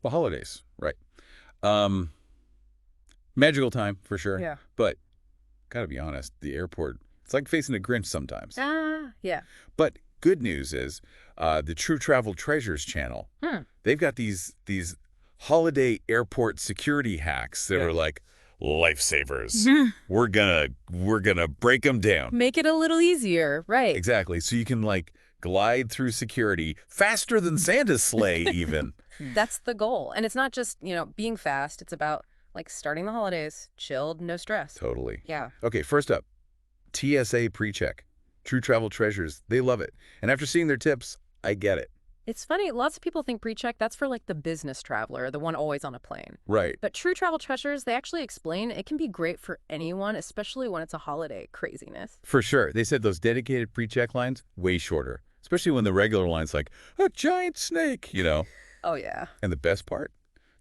The holidays, right. Um, Magical time, for sure. Yeah. But, gotta be honest, the airport, it's like facing a Grinch sometimes. Ah, yeah. But good news is, the True Travel Treasures channel, Hmm. they've got these holiday airport security hacks that are like lifesavers. We're gonna break them down. Make it a little easier, right? Exactly. So you can like glide through security faster than Santa's sleigh even. That's the goal. And it's not just, being fast. It's about like starting the holidays, chilled, no stress. Totally. Yeah. Okay, first up, TSA Precheck. True Travel Treasures, they love it. And after seeing their tips, I get it. It's funny, lots of people think pre-check, that's for like the business traveler, the one always on a plane. Right. But True Travel Treasures, they actually explain it can be great for anyone, especially when it's a holiday craziness. For sure. They said those dedicated pre-check lines, way shorter. Especially when the regular line's like, a giant snake. Oh, yeah. And the best part?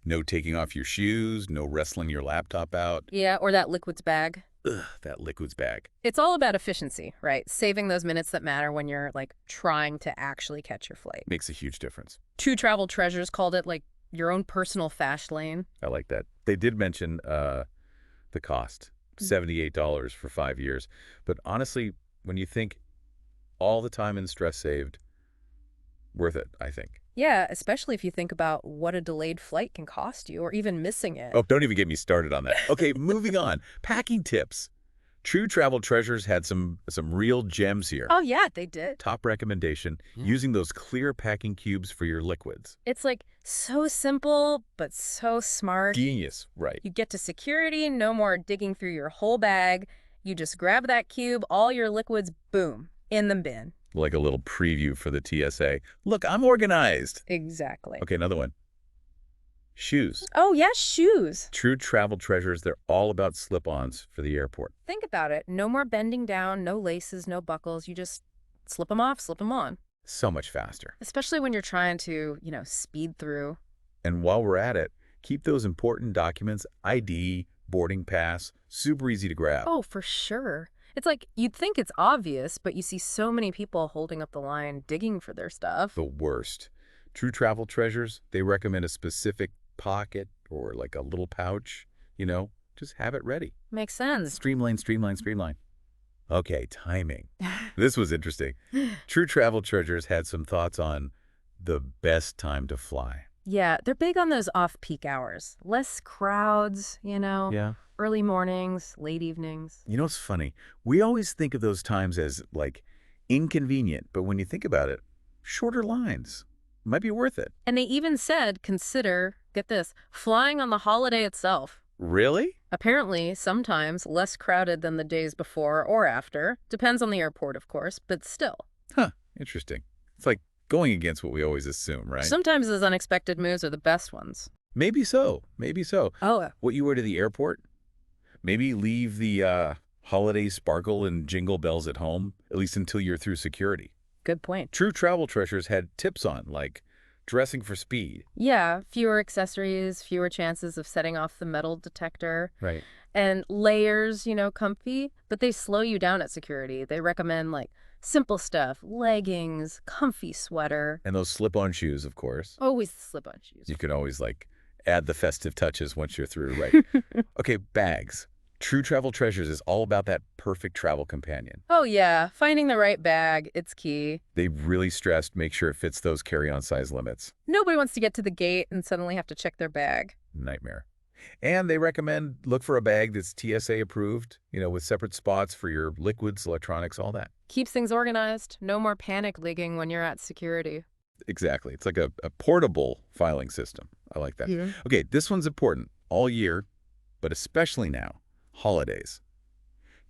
No taking off your shoes, no wrestling your laptop out. Yeah, or that liquids bag. Ugh, that liquids bag. It's all about efficiency, right? Saving those minutes that matter when you're like trying to actually catch your flight. Makes a huge difference. True Travel Treasures called it like your own personal fast lane. I like that. They did mention the cost, $78 for 5 years. But honestly, when you think all the time and stress saved, worth it, I think. Yeah, especially if you think about what a delayed flight can cost you or even missing it. Oh, don't even get me started on that. Okay, moving on. Packing tips. True Travel Treasures had some real gems here. Oh, yeah, they did. Top recommendation, using those clear packing cubes for your liquids. It's like so simple, but so smart. Genius, right. You get to security, no more digging through your whole bag. You just grab that cube, all your liquids, boom, in the bin. Like a little preview for the TSA. Look, I'm organized. Exactly. Okay, another one. Shoes. Oh, yeah, shoes. True Travel Treasures, they're all about slip-ons for the airport. Think about it. No more bending down, no laces, no buckles. You just slip them off, slip them on. So much faster. Especially when you're trying to, speed through. And while we're at it, keep those important documents, ID, boarding pass, super easy to grab. Oh, for sure. It's like you'd think it's obvious, but you see so many people holding up the line, digging for their stuff. The worst. True Travel Treasures, they recommend a specific pocket or like a little pouch, just have it ready. Makes sense. Streamline, streamline, streamline. Okay, timing. This was interesting. True Travel Treasures had some thoughts on the best time to fly. Yeah, they're big on those off-peak hours. Less crowds, Yeah. early mornings, late evenings. You know what's funny? We always think of those times as, like, inconvenient, but when you think about it, shorter lines might be worth it. And they even said, consider, get this, flying on the holiday itself. Really? Apparently, sometimes less crowded than the days before or after. Depends on the airport, of course, but still. Huh, interesting. It's like going against what we always assume, right? Sometimes those unexpected moves are the best ones. Maybe so, maybe so. Oh, What you wear to the airport? Maybe leave the holiday sparkle and jingle bells at home, at least until you're through security. good point. True Travel Treasures had tips on, like dressing for speed. Yeah, fewer accessories, fewer chances of setting off the metal detector. Right. And layers, comfy, but they slow you down at security. They recommend like simple stuff, leggings, comfy sweater. And those slip-on shoes, of course. Always slip-on shoes. You can always, like, add the festive touches once you're through, right? Okay, bags. True Travel Treasures is all about that perfect travel companion. Oh yeah, finding the right bag, it's key. They really stressed make sure it fits those carry-on size limits. Nobody wants to get to the gate and suddenly have to check their bag. Nightmare. And they recommend look for a bag that's TSA approved, with separate spots for your liquids, electronics, all that. Keeps things organized. No more panic leaking when you're at security. Exactly. It's like a portable filing system. I like that. Yeah. Okay, this one's important all year, but especially now. Holidays.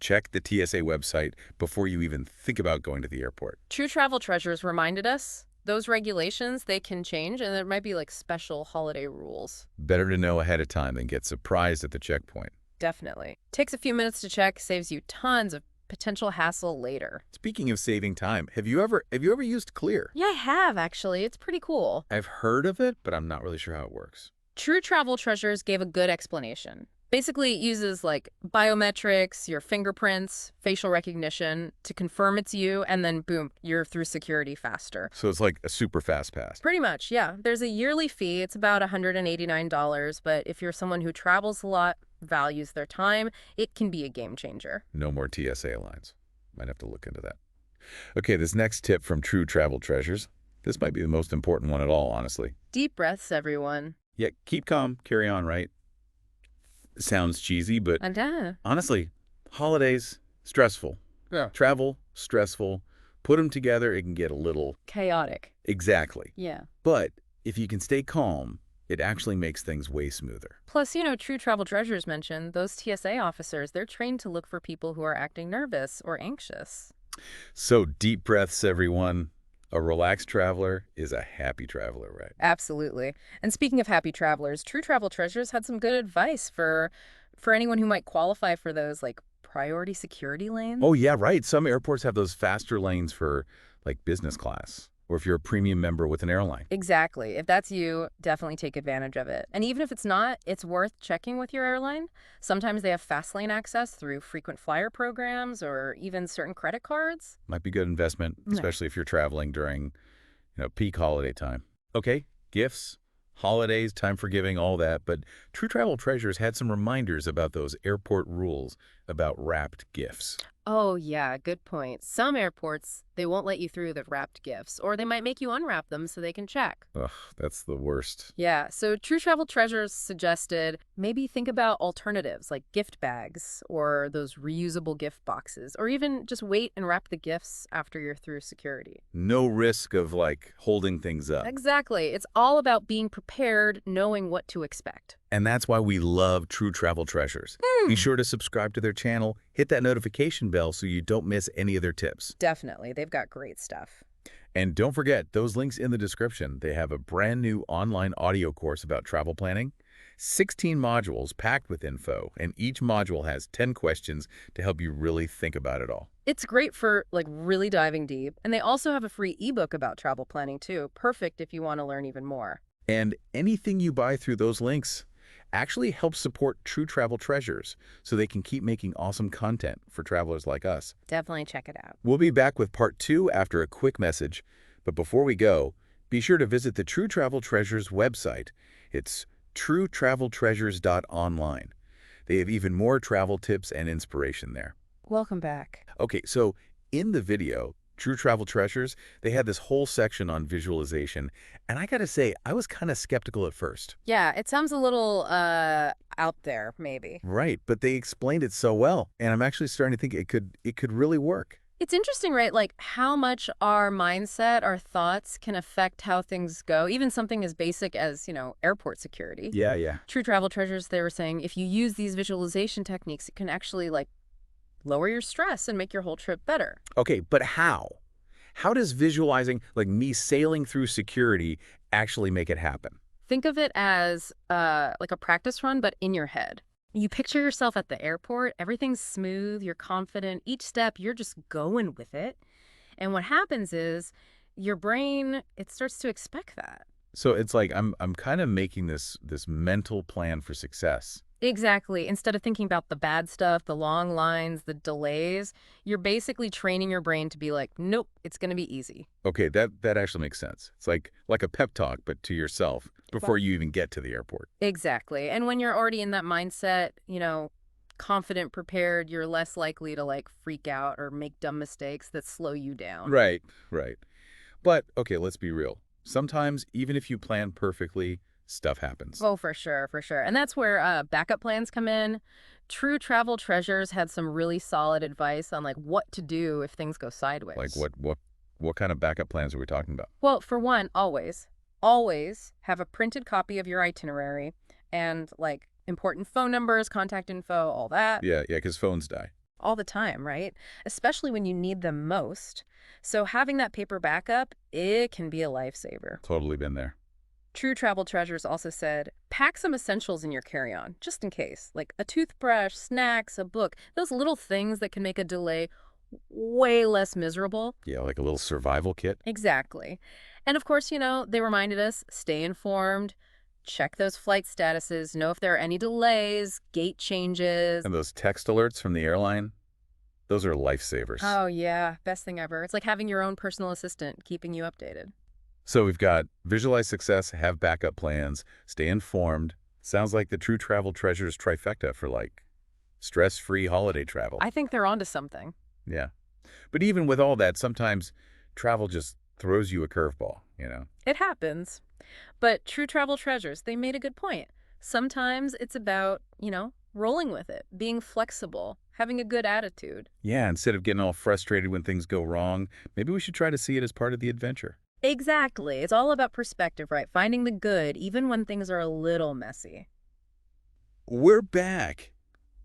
Check the TSA website before you even think about going to the airport. True Travel Treasures reminded us those regulations, they can change, and there might be like special holiday rules. Better to know ahead of time than get surprised at the checkpoint. Definitely. Takes a few minutes to check, saves you tons of potential hassle later. Speaking of saving time, have you ever used Clear? Yeah, I have, actually. It's pretty cool. I've heard of it, but I'm not really sure how it works. True Travel Treasures gave a good explanation. Basically, it uses like biometrics, your fingerprints, facial recognition to confirm it's you, and then boom, you're through security faster. So it's like a super fast pass. Pretty much, yeah. There's a yearly fee. It's about $189, but if you're someone who travels a lot, values their time, it can be a game changer. No more TSA lines. Might have to look into that. Okay, this next tip from True Travel Treasures. This might be the most important one at all, honestly. Deep breaths, everyone. Yeah, keep calm, carry on, right? Sounds cheesy, but And honestly, holidays, stressful. Yeah. Travel, stressful. Put them together, it can get a little... chaotic. Exactly. Yeah. But if you can stay calm, it actually makes things way smoother. Plus, True Travel Treasures mentioned those TSA officers, they're trained to look for people who are acting nervous or anxious. So deep breaths, everyone. A relaxed traveler is a happy traveler, right? Absolutely. And speaking of happy travelers, True Travel Treasures had some good advice for anyone who might qualify for those like priority security lanes. Oh, yeah, right. Some airports have those faster lanes for like business class, or if you're a premium member with an airline. Exactly. If that's you, definitely take advantage of it. And even if it's not, it's worth checking with your airline. Sometimes they have fast lane access through frequent flyer programs or even certain credit cards. Might be good investment, Nice. especially if you're traveling during, peak holiday time. Okay, gifts, holidays, time for giving, all that. But True Travel Treasures had some reminders about those airport rules about wrapped gifts. Oh, yeah, good point. Some airports, they won't let you through the wrapped gifts, or they might make you unwrap them so they can check. Ugh, that's the worst. Yeah, so True Travel Treasures suggested maybe think about alternatives like gift bags or those reusable gift boxes, or even just wait and wrap the gifts after you're through security. No risk of, holding things up. Exactly. It's all about being prepared, knowing what to expect. And that's why we love True Travel Treasures. Be sure to subscribe to their channel, hit that notification bell so you don't miss any of their tips. Definitely. They've got great stuff. And don't forget, those links in the description, they have a brand new online audio course about travel planning, 16 modules packed with info, and each module has 10 questions to help you really think about it all. It's great for really diving deep. And they also have a free ebook about travel planning too. Perfect if you want to learn even more. And anything you buy through those links actually helps support True Travel Treasures so they can keep making awesome content for travelers like us. Definitely check it out. We'll be back with part 2 after a quick message. But before we go, be sure to visit the True Travel Treasures website. It's truetraveltreasures.online. They have even more travel tips and inspiration there. Welcome back. Okay, so in the video, True Travel Treasures, they had this whole section on visualization. And I gotta say, I was kind of skeptical at first. Yeah, it sounds a little out there, maybe. Right, but they explained it so well. And I'm actually starting to think it could really work. It's interesting, right? Like how much our mindset, our thoughts can affect how things go, even something as basic as, airport security. Yeah. True Travel Treasures, they were saying if you use these visualization techniques, it can actually lower your stress and make your whole trip better. Okay, but how? How does visualizing, me sailing through security, actually make it happen? Think of it as a practice run, but in your head. You picture yourself at the airport, everything's smooth, you're confident, each step you're just going with it. And what happens is your brain, it starts to expect that. So it's like I'm kind of making this mental plan for success. Exactly. Instead of thinking about the bad stuff, the long lines, the delays, you're basically training your brain to be like, nope, it's going to be easy. Okay, that actually makes sense. It's like a pep talk, but to yourself before you even get to the airport. Exactly. And when you're already in that mindset, confident, prepared, you're less likely to freak out or make dumb mistakes that slow you down. Right. But, okay, let's be real. Sometimes, even if you plan perfectly, stuff happens. Oh, for sure. And that's where backup plans come in. True Travel Treasures had some really solid advice on what to do if things go sideways. Like what kind of backup plans are we talking about? Well, for one, always have a printed copy of your itinerary and important phone numbers, contact info, all that. Yeah, because phones die. All the time, right? Especially when you need them most. So having that paper backup, it can be a lifesaver. Totally been there. True Travel Treasures also said, pack some essentials in your carry-on, just in case, like a toothbrush, snacks, a book, those little things that can make a delay way less miserable. Yeah, like a little survival kit. Exactly. And of course, they reminded us, stay informed, check those flight statuses, know if there are any delays, gate changes. And those text alerts from the airline, those are lifesavers. Oh, yeah. Best thing ever. It's like having your own personal assistant keeping you updated. So we've got visualize success, have backup plans, stay informed. Sounds like the True Travel Treasures trifecta for like stress-free holiday travel. I think they're onto something. Yeah. But even with all that, sometimes travel just throws you a curveball, you know? It happens. But True Travel Treasures, they made a good point. Sometimes it's about, rolling with it, being flexible, having a good attitude. Yeah, instead of getting all frustrated when things go wrong, maybe we should try to see it as part of the adventure. Exactly. It's all about perspective, right? Finding the good, even when things are a little messy. We're back.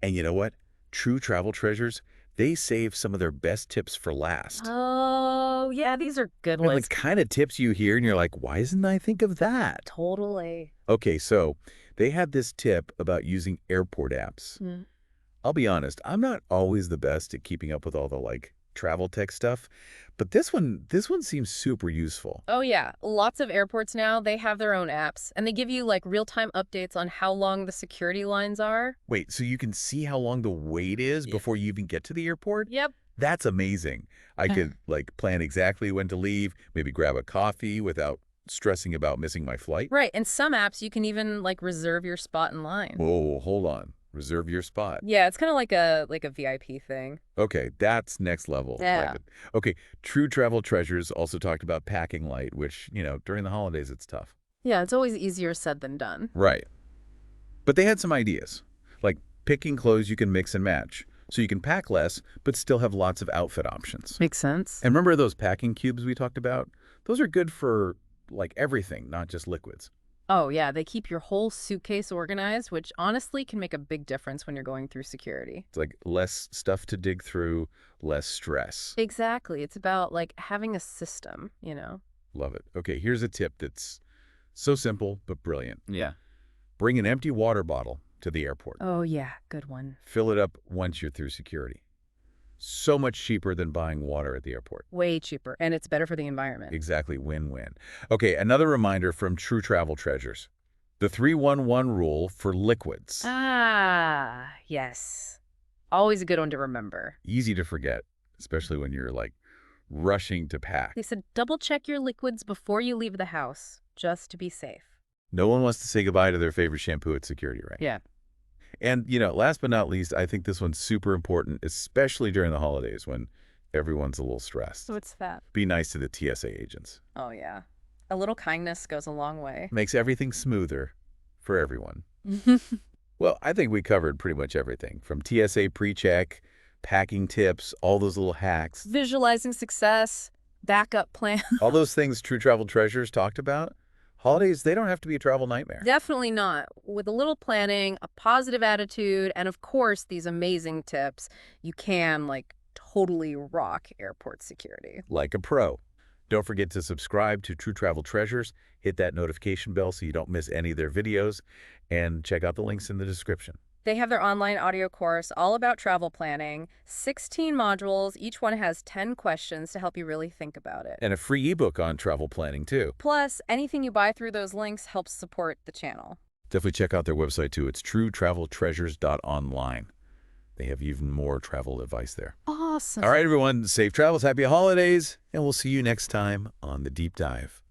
And you know what? True Travel Treasures, they save some of their best tips for last. Oh, yeah, these are good Like ones. kind of tips you hear and you're like, why didn't I think of that? Totally. Okay, so they had this tip about using airport apps. Mm. I'll be honest, I'm not always the best at keeping up with all the travel tech stuff, but this one seems super useful. Oh, yeah. Lots of airports now, they have their own apps, and they give you real-time updates on how long the security lines are. Wait, so you can see how long the wait is before you even get to the airport? Yep. That's amazing. I could plan exactly when to leave, maybe grab a coffee without stressing about missing my flight. Right, and some apps you can even reserve your spot in line. Whoa, hold on. Reserve your spot. Yeah, it's kind of like a VIP thing. Okay, that's next level. Yeah. Like okay, True Travel Treasures also talked about packing light, which, during the holidays it's tough. Yeah, it's always easier said than done. Right. But they had some ideas, like picking clothes you can mix and match, so you can pack less but still have lots of outfit options. Makes sense. And remember those packing cubes we talked about? Those are good for, everything, not just liquids. Oh, yeah, they keep your whole suitcase organized, which honestly can make a big difference when you're going through security. It's like less stuff to dig through, less stress. Exactly. It's about having a system, Love it. Okay, here's a tip that's so simple but brilliant. Yeah. Bring an empty water bottle to the airport. Oh, yeah, good one. Fill it up once you're through security. So much cheaper than buying water at the airport. Way cheaper, and it's better for the environment. Exactly, win-win. Okay, another reminder from True Travel Treasures. The 3-1-1 rule for liquids. Ah, yes. Always a good one to remember. Easy to forget, especially when you're rushing to pack. They said double check your liquids before you leave the house, just to be safe. No one wants to say goodbye to their favorite shampoo at security, right? Yeah. And, last but not least, I think this one's super important, especially during the holidays when everyone's a little stressed. What's that? Be nice to the TSA agents. Oh, yeah. A little kindness goes a long way. Makes everything smoother for everyone. Well, I think we covered pretty much everything, from TSA Precheck, packing tips, all those little hacks. Visualizing success, backup plan. All those things True Travel Treasures talked about. Holidays, they don't have to be a travel nightmare. Definitely not. With a little planning, a positive attitude, and of course, these amazing tips, you can, totally rock airport security. Like a pro. Don't forget to subscribe to True Travel Treasures, hit that notification bell so you don't miss any of their videos, and check out the links in the description. They have their online audio course all about travel planning, 16 modules. Each one has 10 questions to help you really think about it. And a free ebook on travel planning, too. Plus, anything you buy through those links helps support the channel. Definitely check out their website, too. It's truetraveltreasures.online. They have even more travel advice there. Awesome. All right, everyone. Safe travels, happy holidays, and we'll see you next time on The Deep Dive.